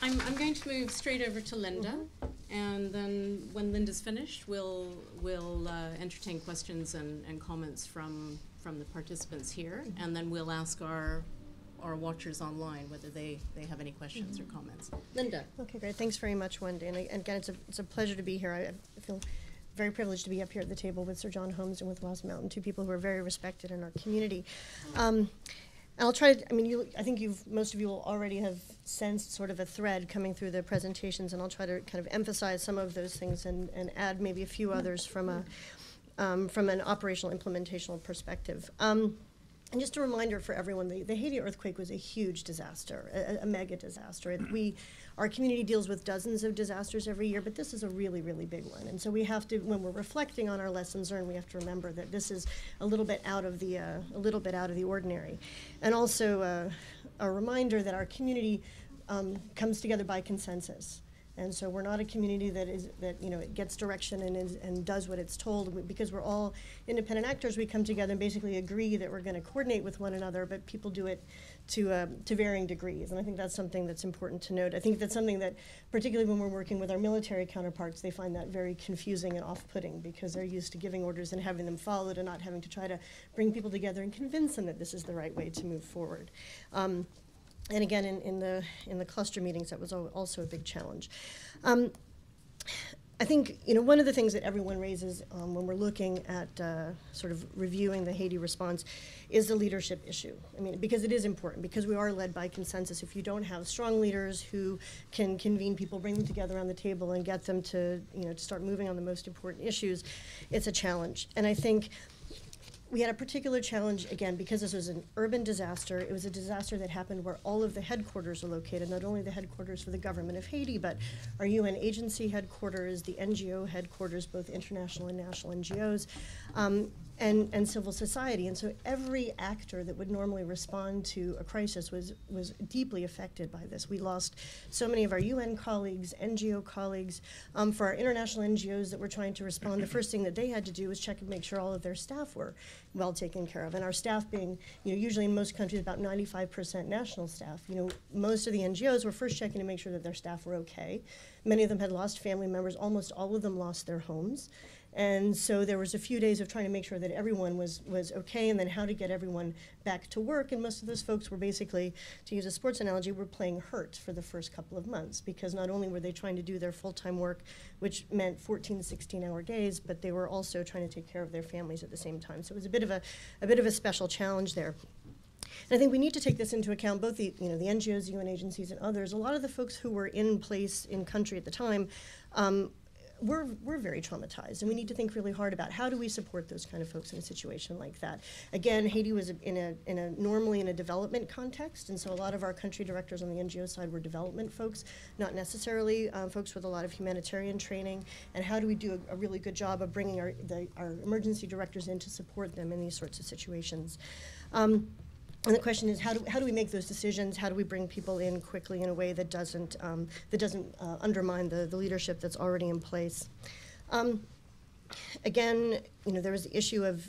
I'm going to move straight over to Linda, and then when Linda's finished, we'll entertain questions and comments from the participants here, and then we'll ask our watchers online whether they have any questions or comments. Linda. Okay, great. Thanks very much, Wendy. And again, it's a pleasure to be here. I feel very privileged to be up here at the table with Sir John Holmes and with Ross Mountain, two people who are very respected in our community. And I'll try to, I think most of you will already have sensed sort of a thread coming through the presentations, and I'll try to kind of emphasize some of those things and add maybe a few others from an operational implementational perspective. And just a reminder for everyone, the Haiti earthquake was a huge disaster, a mega disaster. Our community deals with dozens of disasters every year, but this is a really, really big one. And so we have to, when we're reflecting on our lessons learned, we have to remember that this is a little bit out of the ordinary. And also a reminder that our community comes together by consensus. And so we're not a community that it gets direction and does what it's told. Because we're all independent actors, we come together and basically agree that we're going to coordinate with one another, but people do it to varying degrees. And I think that's something that's important to note. I think that's something that, particularly when we're working with our military counterparts, they find that very confusing and off-putting because they're used to giving orders and having them followed and not having to try to bring people together and convince them that this is the right way to move forward. And again, in the cluster meetings, that was also a big challenge. I think one of the things that everyone raises when we're looking at sort of reviewing the Haiti response is the leadership issue. Because it is important, because we are led by consensus. If you don't have strong leaders who can convene people, bring them together on the table, and get them to start moving on the most important issues, it's a challenge. And I think we had a particular challenge, again, because this was an urban disaster. It was a disaster that happened where all of the headquarters are located, not only the headquarters for the government of Haiti, but our UN agency headquarters, the NGO headquarters, both international and national NGOs, and civil society. And so every actor that would normally respond to a crisis was deeply affected by this. We lost so many of our UN colleagues, NGO colleagues. For our international NGOs that were trying to respond, the first thing that they had to do was check and make sure all of their staff were well taken care of. And our staff being, usually in most countries about 95% national staff. Most of the NGOs were first checking to make sure that their staff were okay. Many of them had lost family members. Almost all of them lost their homes. And so there was a few days of trying to make sure that everyone was okay, and then how to get everyone back to work. And most of those folks were basically, to use a sports analogy, were playing hurt for the first couple of months, because not only were they trying to do their full-time work, which meant 14 to 16-hour days, but they were also trying to take care of their families at the same time. So it was a bit of a special challenge there. And I think we need to take this into account, both the NGOs, UN agencies, and others. A lot of the folks who were in place in country at the time we're very traumatized, and we need to think really hard about how do we support those kind of folks in a situation like that. Again, Haiti was normally in a development context, and so a lot of our country directors on the NGO side were development folks, not necessarily folks with a lot of humanitarian training. And how do we do a really good job of bringing our emergency directors in to support them in these sorts of situations? And the question is, how do we make those decisions? How do we bring people in quickly in a way that doesn't undermine the leadership that's already in place? Again, there was the issue of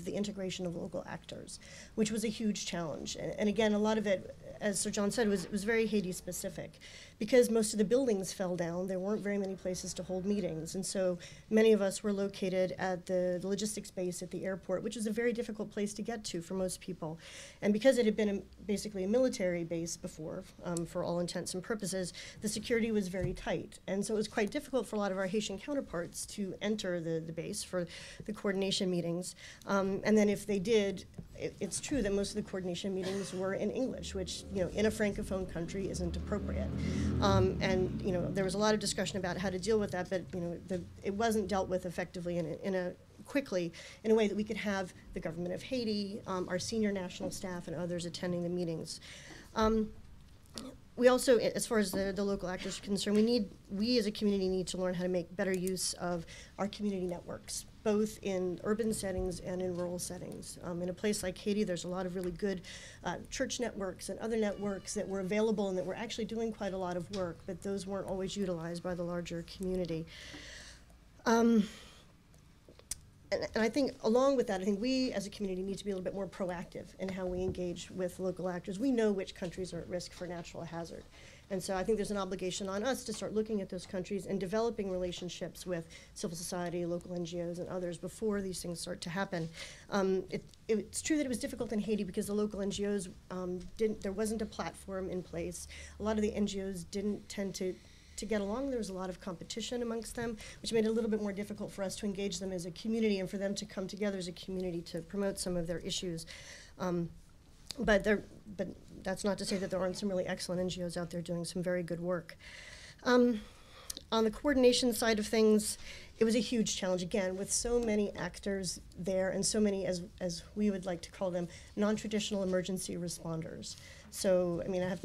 the integration of local actors, which was a huge challenge. And again, a lot of it, as Sir John said, was very Haiti specific. Because most of the buildings fell down, there weren't very many places to hold meetings. And so many of us were located at the logistics base at the airport, which is a very difficult place to get to for most people. And because it had been basically a military base before, for all intents and purposes, the security was very tight. And so it was quite difficult for a lot of our Haitian counterparts to enter the base for the coordination meetings. And then if they did, it's true that most of the coordination meetings were in English, which, in a Francophone country isn't appropriate. And there was a lot of discussion about how to deal with that, but it wasn't dealt with effectively quickly in a way that we could have the government of Haiti, our senior national staff, and others attending the meetings. We also, as far as the local actors are concerned, we as a community need to learn how to make better use of our community networks, both in urban settings and in rural settings. In a place like Haiti, there's a lot of really good church networks and other networks that were available and that were actually doing quite a lot of work, but those weren't always utilized by the larger community. And I think along with that, I think we as a community need to be a little bit more proactive in how we engage with local actors. We know which countries are at risk for natural hazard. And so I think there's an obligation on us to start looking at those countries and developing relationships with civil society, local NGOs, and others before these things start to happen. It's true that it was difficult in Haiti because the local NGOs there wasn't a platform in place. A lot of the NGOs didn't tend to get along. There was a lot of competition amongst them, which made it a little bit more difficult for us to engage them as a community and for them to come together as a community to promote some of their issues. But that's not to say that there aren't some really excellent NGOs out there doing some very good work. On the coordination side of things, it was a huge challenge, again, with so many actors there and so many, as we would like to call them, non-traditional emergency responders. So, I mean,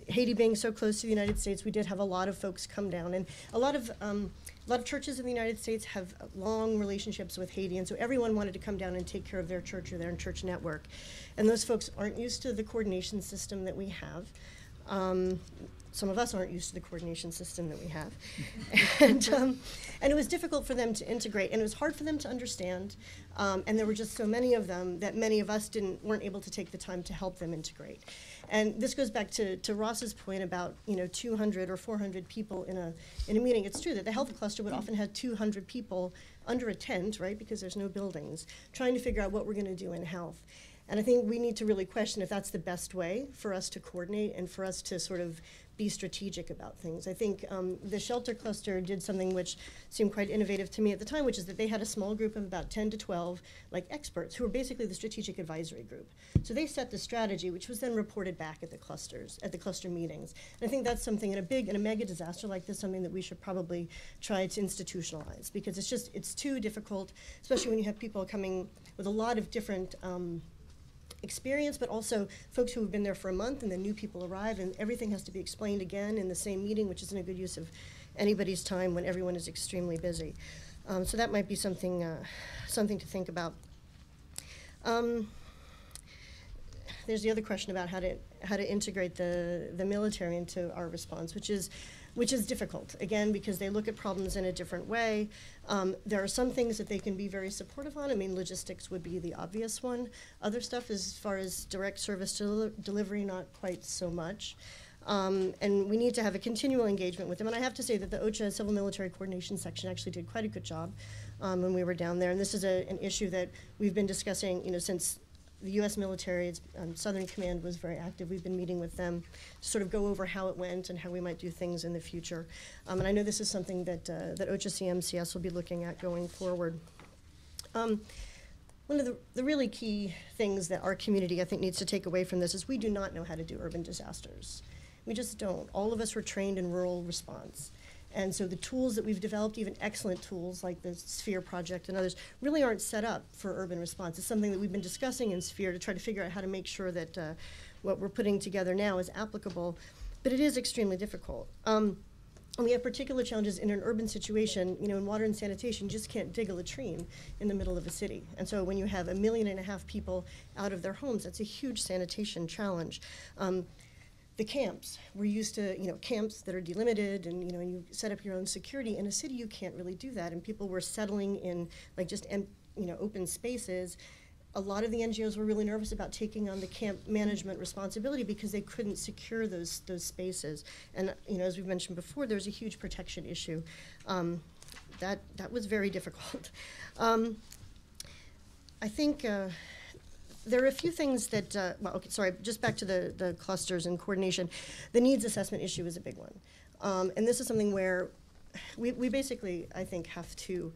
Haiti being so close to the United States, we did have a lot of folks come down, and a lot of churches in the United States have long relationships with Haiti, and so everyone wanted to come down and take care of their church or their church network. And those folks aren't used to the coordination system that we have. Some of us aren't used to the coordination system that we have. And it was difficult for them to integrate, and it was hard for them to understand, and there were just so many of them that many of us weren't able to take the time to help them integrate. And this goes back to Ross's point about 200 or 400 people in a meeting. It's true that the health cluster would often have 200 people under a tent, right, because there's no buildings, trying to figure out what we're going to do in health. And I think we need to really question if that's the best way for us to coordinate and for us to sort of be strategic about things. I think the shelter cluster did something which seemed quite innovative to me at the time, which is that they had a small group of about 10 to 12 experts who were basically the strategic advisory group. So they set the strategy, which was then reported back at the cluster meetings. And I think that's something in a mega disaster like this, something that we should probably try to institutionalize, because it's too difficult, especially when you have people coming with a lot of different experience, but also folks who have been there for a month and then new people arrive, and everything has to be explained again in the same meeting, which isn't a good use of anybody's time when everyone is extremely busy. So that might be something to think about. There's the other question about how to integrate the military into our response, which is difficult, again, because they look at problems in a different way. There are some things that they can be very supportive on. I mean, logistics would be the obvious one. Other stuff, as far as direct service delivery, not quite so much. And we need to have a continual engagement with them. And I have to say that the OCHA Civil Military Coordination Section actually did quite a good job when we were down there. And this is an issue that we've been discussing, since the U.S. military, Southern Command was very active. We've been meeting with them to sort of go over how it went and how we might do things in the future. And I know this is something that OCHA CMCS will be looking at going forward. One of the really key things that our community, I think, needs to take away from this is we do not know how to do urban disasters. We just don't. All of us were trained in rural response. And so the tools that we've developed, even excellent tools like the SPHERE project and others, really aren't set up for urban response. It's something that we've been discussing in SPHERE to try to figure out how to make sure that what we're putting together now is applicable, but it is extremely difficult. And we have particular challenges in an urban situation. In water and sanitation, you just can't dig a latrine in the middle of a city. And so when you have 1.5 million people out of their homes, that's a huge sanitation challenge. The camps, we're used to, camps that are delimited and, and you set up your own security. In a city, you can't really do that. And people were settling in open spaces. A lot of the NGOs were really nervous about taking on the camp management responsibility because they couldn't secure those spaces. And, as we've mentioned before, there's a huge protection issue. That was very difficult. I think there are a few things that, just back to the clusters and coordination. The needs assessment issue is a big one. And this is something where we basically, I think, have to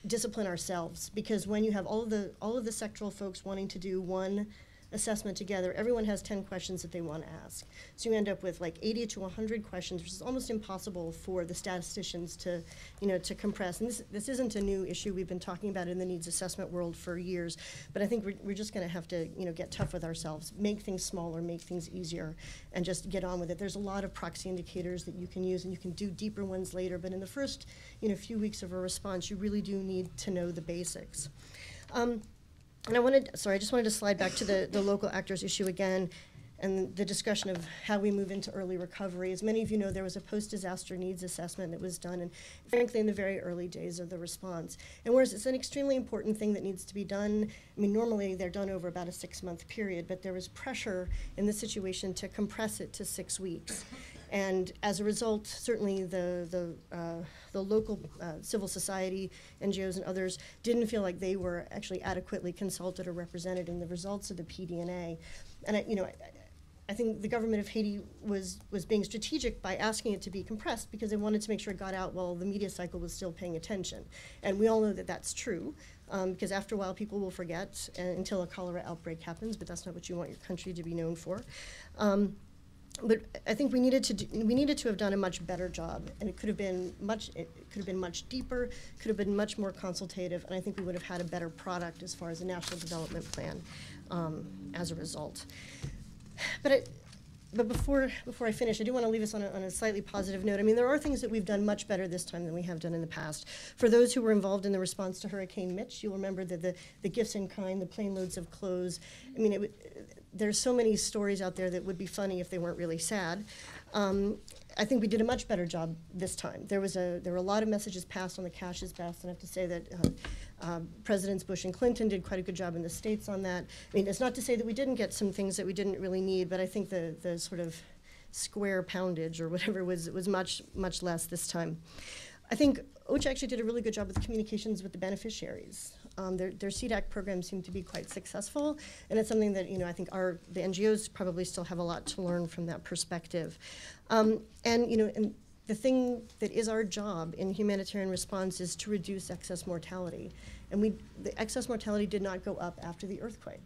discipline ourselves, because when you have all of the sectoral folks wanting to do one assessment together, everyone has 10 questions that they want to ask. So you end up with 80 to 100 questions, which is almost impossible for the statisticians to compress. And this isn't a new issue. We've been talking about it in the needs assessment world for years. But I think we're just going to have to, get tough with ourselves, make things smaller, make things easier, and just get on with it. There's a lot of proxy indicators that you can use, and you can do deeper ones later. But in the first, few weeks of a response, you really do need to know the basics. And I just wanted to slide back to the local actors issue again. and the discussion of how we move into early recovery. As many of you know, there was a post-disaster needs assessment that was done, and frankly, in the very early days of the response. And whereas it's an extremely important thing that needs to be done, I mean, normally they're done over about a 6-month period, but there was pressure in this situation to compress it to 6 weeks. And as a result, certainly the local civil society, NGOs and others didn't feel like they were actually adequately consulted or represented in the results of the PD&A. And I think the government of Haiti was being strategic by asking it to be compressed because they wanted to make sure it got out while the media cycle was still paying attention. And we all know that that's true, because after a while people will forget until a cholera outbreak happens, but that's not what you want your country to be known for. But I think we needed to have done a much better job, and it could have been much deeper, could have been much more consultative, and I think we would have had a better product as far as a national development plan as a result. But before I finish, I do want to leave us on a slightly positive note. I mean, there are things that we've done much better this time than we have done in the past. For those who were involved in the response to Hurricane Mitch, you'll remember that the gifts in kind, the plane loads of clothes. I mean, there's so many stories out there that would be funny if they weren't really sad. I think we did a much better job this time. There were a lot of messages passed on the cash is best, and I have to say that Presidents Bush and Clinton did quite a good job in the States on that. I mean, it's not to say that we didn't get some things that we didn't really need, but I think the sort of square poundage or whatever was much less this time. I think OCHA actually did a really good job with communications with the beneficiaries. Their CDAC programs seem to be quite successful, and it's something that I think the NGOs probably still have a lot to learn from that perspective. And the thing that is our job in humanitarian response is to reduce excess mortality, and the excess mortality did not go up after the earthquake.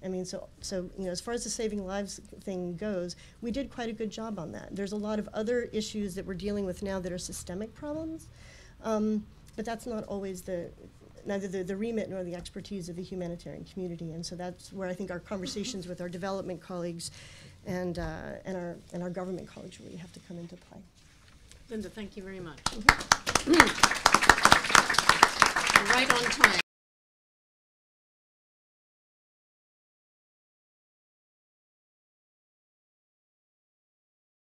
I mean, so as far as the saving lives thing goes, we did quite a good job on that. There's a lot of other issues that we're dealing with now that are systemic problems, but that's not always neither the remit nor the expertise of the humanitarian community, and so that's where I think our conversations with our development colleagues and our government colleagues really have to come into play. Linda, thank you very much. Mm-hmm. Right on time.